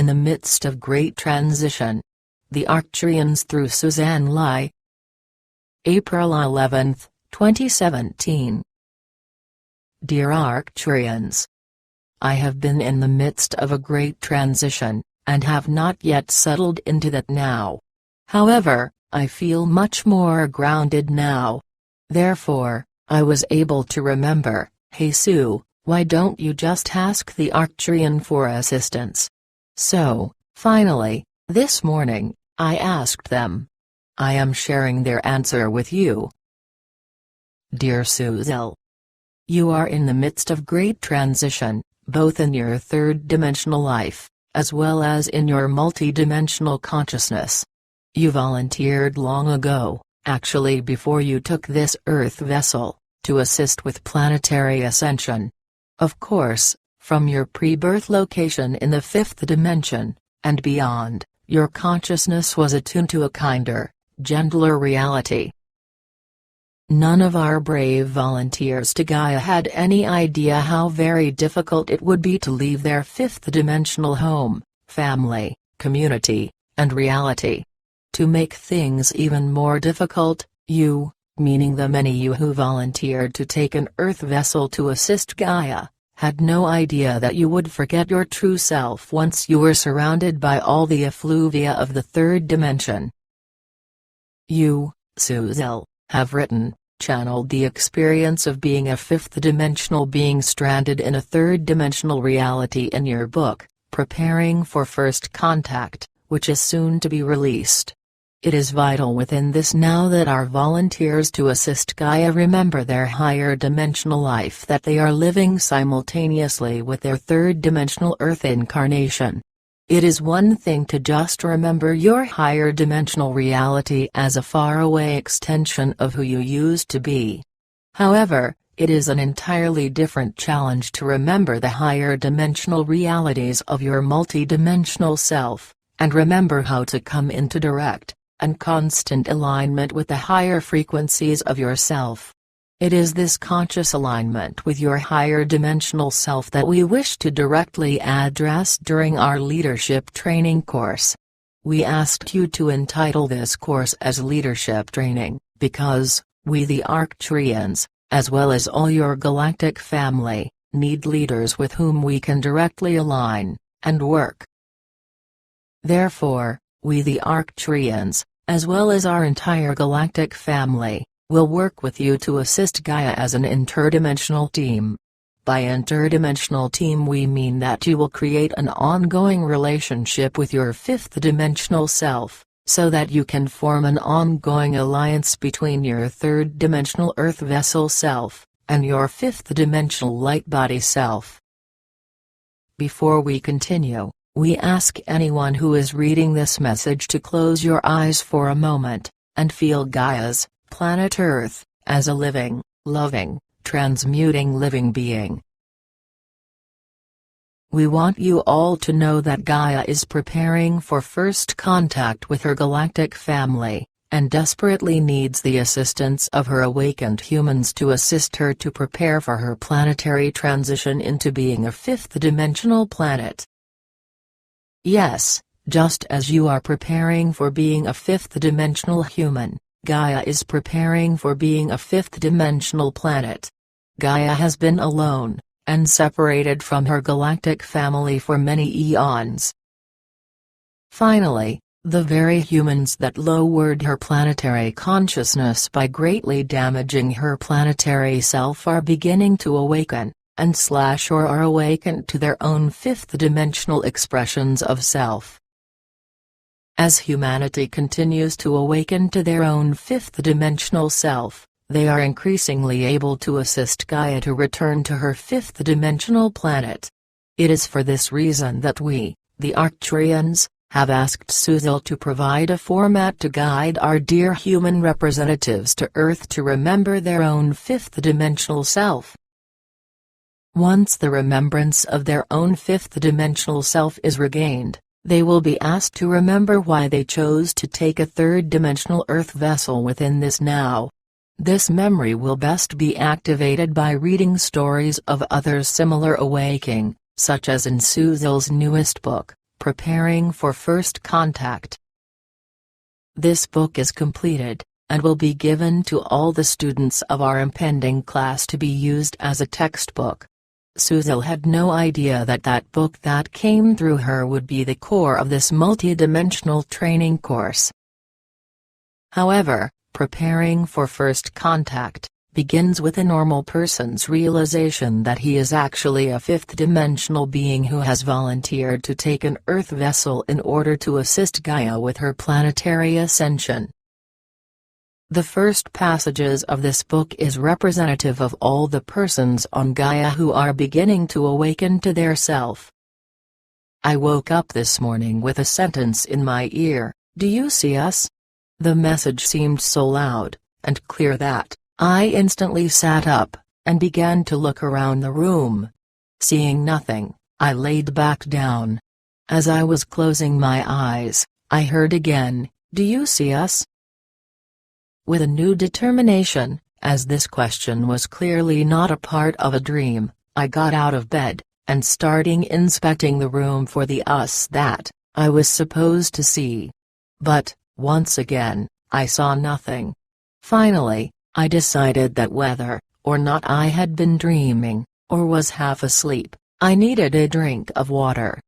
the midst of great transition. The Arcturians through Suzanne Lai. April 11, 2017. Dear Arcturians, I have been in the midst of a great transition, and have not yet settled into that now. However, I feel much more grounded now. Therefore, I was able to remember, "Hey Sue, why don't you just ask the Arcturian for assistance?" So, finally, this morning, I asked them. I am sharing their answer with you. Dear Suzel, you are in the midst of great transition, both in your third-dimensional life, as well as in your multi-dimensional consciousness. You volunteered long ago, actually before you took this Earth vessel, to assist with planetary ascension. Of course, from your pre-birth location in the fifth dimension, and beyond, your consciousness was attuned to a kinder, gentler reality. None of our brave volunteers to Gaia had any idea how very difficult it would be to leave their fifth-dimensional home, family, community, and reality. To make things even more difficult, you, meaning the many you who volunteered to take an Earth vessel to assist Gaia, had no idea that you would forget your true self once you were surrounded by all the effluvia of the third dimension. You, Suzel, have written, channeled the experience of being a fifth-dimensional being stranded in a third-dimensional reality in your book, Preparing for First Contact, which is soon to be released. It is vital within this now that our volunteers to assist Gaia remember their higher dimensional life that they are living simultaneously with their third-dimensional Earth incarnation. It is one thing to just remember your higher dimensional reality as a faraway extension of who you used to be. However, it is an entirely different challenge to remember the higher dimensional realities of your multidimensional self, and remember how to come into direct and constant alignment with the higher frequencies of yourself. It is this conscious alignment with your higher dimensional self that we wish to directly address during our leadership training course. We asked you to entitle this course as Leadership Training, because, we the Arcturians, as well as all your galactic family, need leaders with whom we can directly align, and work. Therefore, we the Arcturians, as well as our entire galactic family, will work with you to assist Gaia as an interdimensional team. By interdimensional team we mean that you will create an ongoing relationship with your fifth-dimensional self, so that you can form an ongoing alliance between your third-dimensional Earth vessel self, and your fifth-dimensional light body self. Before we continue, we ask anyone who is reading this message to close your eyes for a moment, and feel Gaia's, planet Earth, as a living, loving, transmuting living being. We want you all to know that Gaia is preparing for first contact with her galactic family, and desperately needs the assistance of her awakened humans to assist her to prepare for her planetary transition into being a fifth-dimensional planet. Yes, just as you are preparing for being a fifth-dimensional human, Gaia is preparing for being a fifth-dimensional planet. Gaia has been alone, and separated from her galactic family for many eons. Finally, the very humans that lowered her planetary consciousness by greatly damaging her planetary self are beginning to awaken, or are awakened to their own fifth-dimensional expressions of self. As humanity continues to awaken to their own fifth-dimensional self, they are increasingly able to assist Gaia to return to her fifth-dimensional planet. It is for this reason that we, the Arcturians, have asked Suzel to provide a format to guide our dear human representatives to Earth to remember their own fifth-dimensional self. Once the remembrance of their own fifth-dimensional self is regained, they will be asked to remember why they chose to take a third-dimensional Earth vessel within this now. This memory will best be activated by reading stories of others' similar awakening, such as in Suzel's newest book, Preparing for First Contact. This book is completed, and will be given to all the students of our impending class to be used as a textbook. Suzel had no idea that that book that came through her would be the core of this multidimensional training course. However, preparing for first contact begins with a normal person's realization that he is actually a fifth-dimensional being who has volunteered to take an Earth vessel in order to assist Gaia with her planetary ascension. The first passages of this book is representative of all the persons on Gaia who are beginning to awaken to their self. I woke up this morning with a sentence in my ear, "Do you see us?" The message seemed so loud and clear that I instantly sat up and began to look around the room. Seeing nothing, I laid back down. As I was closing my eyes, I heard again, "Do you see us?" With a new determination, as this question was clearly not a part of a dream, I got out of bed, and starting inspecting the room for the us that I was supposed to see. But, once again, I saw nothing. Finally, I decided that whether or not I had been dreaming, or was half asleep, I needed a drink of water.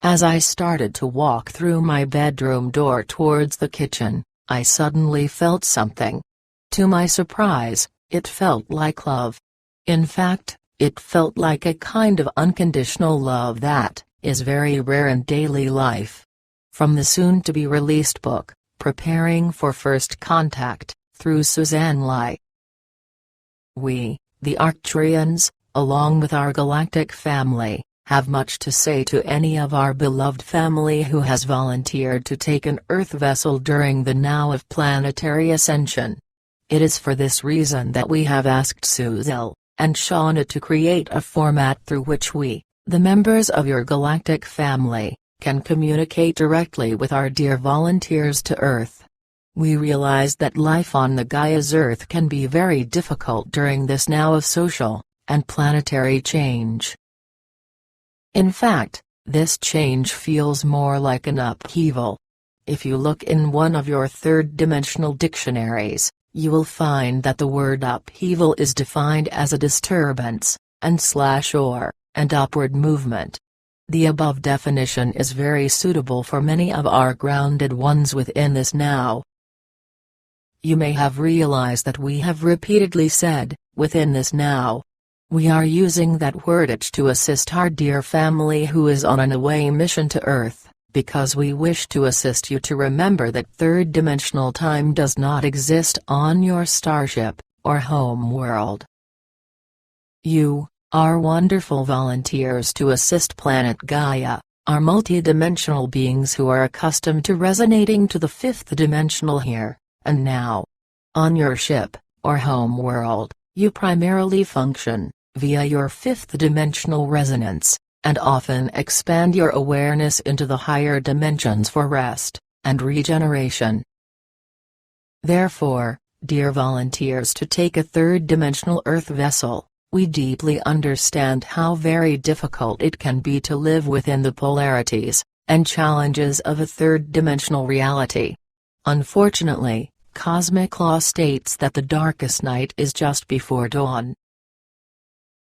As I started to walk through my bedroom door towards the kitchen, I suddenly felt something. To my surprise, it felt like love. In fact, it felt like a kind of unconditional love that is very rare in daily life. From the soon-to-be-released book, Preparing for First Contact, through Suzanne Lai. We, the Arcturians, along with our galactic family, have much to say to any of our beloved family who has volunteered to take an Earth vessel during the now of planetary ascension. It is for this reason that we have asked Suzel and Shauna to create a format through which we, the members of your galactic family, can communicate directly with our dear volunteers to Earth. We realize that life on the Gaia's Earth can be very difficult during this now of social and planetary change. In fact, this change feels more like an upheaval. If you look in one of your third-dimensional dictionaries, you will find that the word upheaval is defined as a disturbance, and upward movement. The above definition is very suitable for many of our grounded ones within this now. You may have realized that we have repeatedly said, within this now. We are using that wordage to assist our dear family who is on an away mission to Earth, because we wish to assist you to remember that third-dimensional time does not exist on your starship, or home world. You, our wonderful volunteers to assist planet Gaia, are multidimensional beings who are accustomed to resonating to the fifth dimensional here, and now. On your ship, or home world, you primarily function via your fifth-dimensional resonance, and often expand your awareness into the higher dimensions for rest and regeneration. Therefore, dear volunteers to take a third-dimensional Earth vessel, we deeply understand how very difficult it can be to live within the polarities and challenges of a third-dimensional reality. Unfortunately, cosmic law states that the darkest night is just before dawn.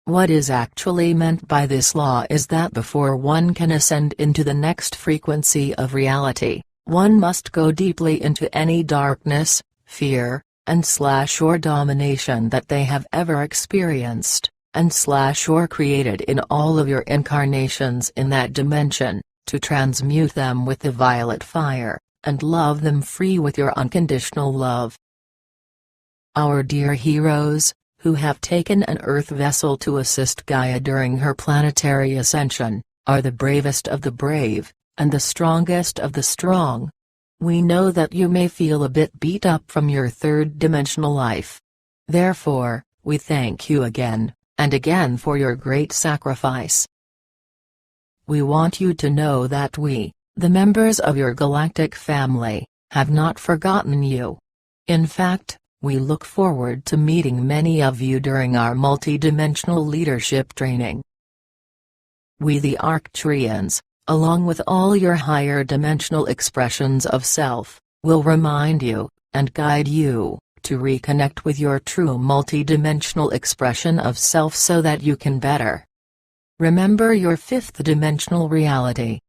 What is actually meant by this law is that before one can ascend into the next frequency of reality, one must go deeply into any darkness, fear, and/or domination that they have ever experienced, and/or created in all of your incarnations in that dimension, to transmute them with the violet fire, and love them free with your unconditional love. Our dear heroes, who have taken an Earth vessel to assist Gaia during her planetary ascension, are the bravest of the brave, and the strongest of the strong. We know that you may feel a bit beat up from your third-dimensional life. Therefore, we thank you again, and again for your great sacrifice. We want you to know that we, the members of your galactic family, have not forgotten you. In fact, we look forward to meeting many of you during our multidimensional leadership training. We the Arcturians, along with all your higher dimensional expressions of self, will remind you, and guide you, to reconnect with your true multidimensional expression of self so that you can better remember your fifth dimensional reality.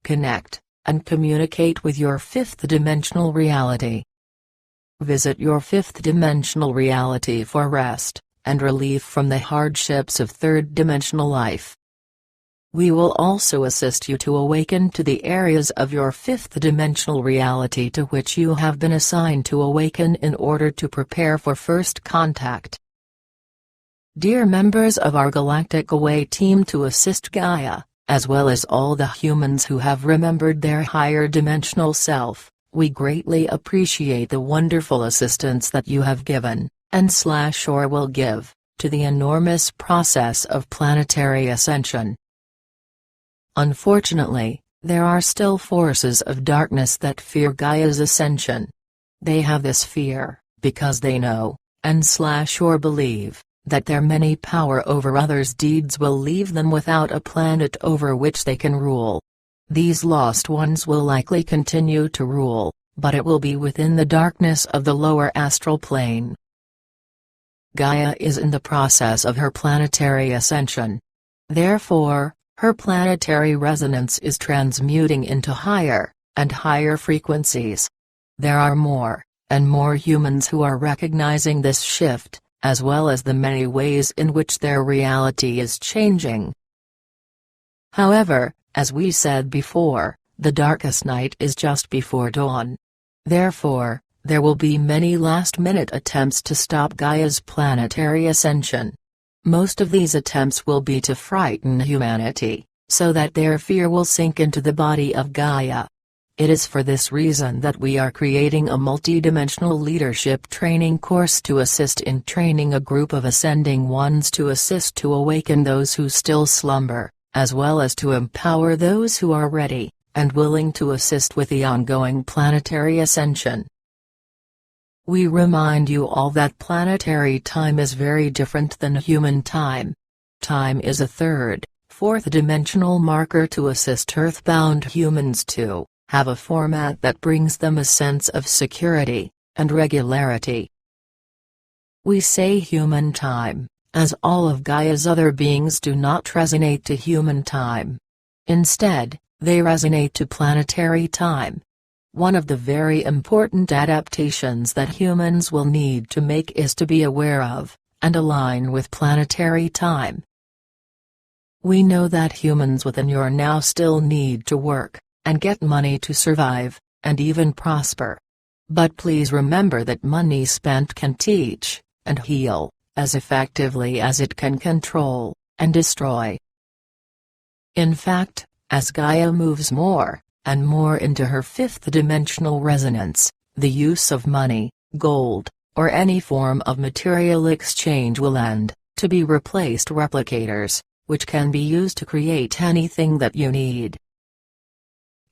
Connect, and communicate with your fifth dimensional reality. Visit your fifth dimensional reality for rest, and relief from the hardships of third dimensional life. We will also assist you to awaken to the areas of your fifth dimensional reality to which you have been assigned to awaken in order to prepare for first contact. Dear members of our Galactic Away team to assist Gaia, as well as all the humans who have remembered their higher dimensional self, we greatly appreciate the wonderful assistance that you have given, and/or will give, to the enormous process of planetary ascension. Unfortunately, there are still forces of darkness that fear Gaia's ascension. They have this fear, because they know, and/or believe, that their many power over others' deeds will leave them without a planet over which they can rule. These lost ones will likely continue to rule, but it will be within the darkness of the lower astral plane. Gaia is in the process of her planetary ascension. Therefore, her planetary resonance is transmuting into higher, and higher frequencies. There are more, and more humans who are recognizing this shift, as well as the many ways in which their reality is changing. However, as we said before, the darkest night is just before dawn. Therefore, there will be many last-minute attempts to stop Gaia's planetary ascension. Most of these attempts will be to frighten humanity, so that their fear will sink into the body of Gaia. It is for this reason that we are creating a multidimensional leadership training course to assist in training a group of ascending ones to assist to awaken those who still slumber, as well as to empower those who are ready, and willing to assist with the ongoing planetary ascension. We remind you all that planetary time is very different than human time. Time is a third, fourth dimensional marker to assist earthbound humans to have a format that brings them a sense of security and regularity. We say human time, as all of Gaia's other beings do not resonate to human time. Instead, they resonate to planetary time. One of the very important adaptations that humans will need to make is to be aware of, and align with planetary time. We know that humans within your now still need to work, and get money to survive, and even prosper. But please remember that money spent can teach, and heal, as effectively as it can control, and destroy. In fact, as Gaia moves more and more into her fifth dimensional resonance, the use of money, gold, or any form of material exchange will end, to be replaced replicators, which can be used to create anything that you need.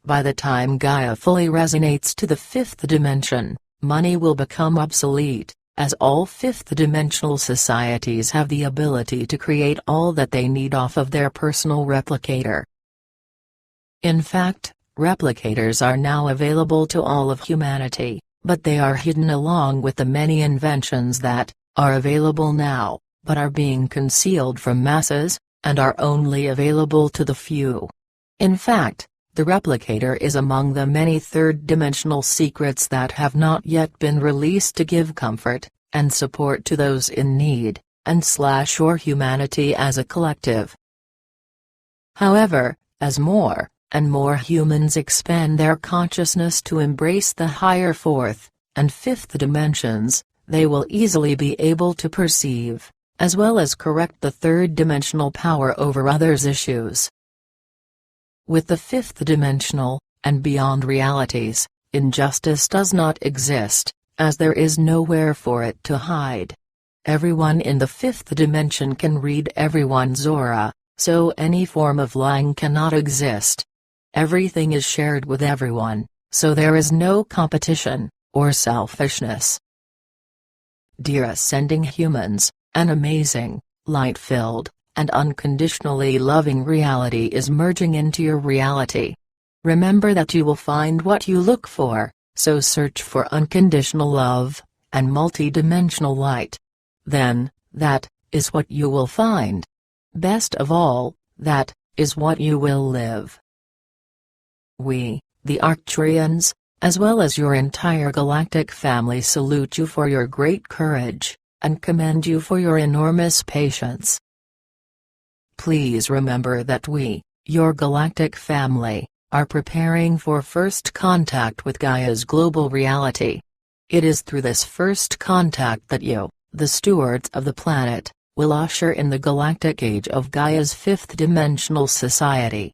By the time Gaia fully resonates to the fifth dimension, money will become obsolete, as all fifth dimensional societies have the ability to create all that they need off of their personal replicator. In fact, replicators are now available to all of humanity, but they are hidden along with the many inventions that are available now, but are being concealed from masses, and are only available to the few. In fact, the replicator is among the many third-dimensional secrets that have not yet been released to give comfort and support to those in need, and/or humanity as a collective. However, as more and more humans expand their consciousness to embrace the higher fourth and fifth dimensions, they will easily be able to perceive, as well as correct the third-dimensional power over others' issues. With the fifth dimensional, and beyond realities, injustice does not exist, as there is nowhere for it to hide. Everyone in the fifth dimension can read everyone's aura, so any form of lying cannot exist. Everything is shared with everyone, so there is no competition, or selfishness. Dear ascending humans, an amazing, light-filled, and unconditionally loving reality is merging into your reality. Remember that you will find what you look for, so search for unconditional love and multidimensional light. Then, that is what you will find. Best of all, that is what you will live. We, the Arcturians, as well as your entire galactic family, salute you for your great courage, and commend you for your enormous patience. Please remember that we, your galactic family, are preparing for first contact with Gaia's global reality. It is through this first contact that you, the stewards of the planet, will usher in the galactic age of Gaia's fifth dimensional society.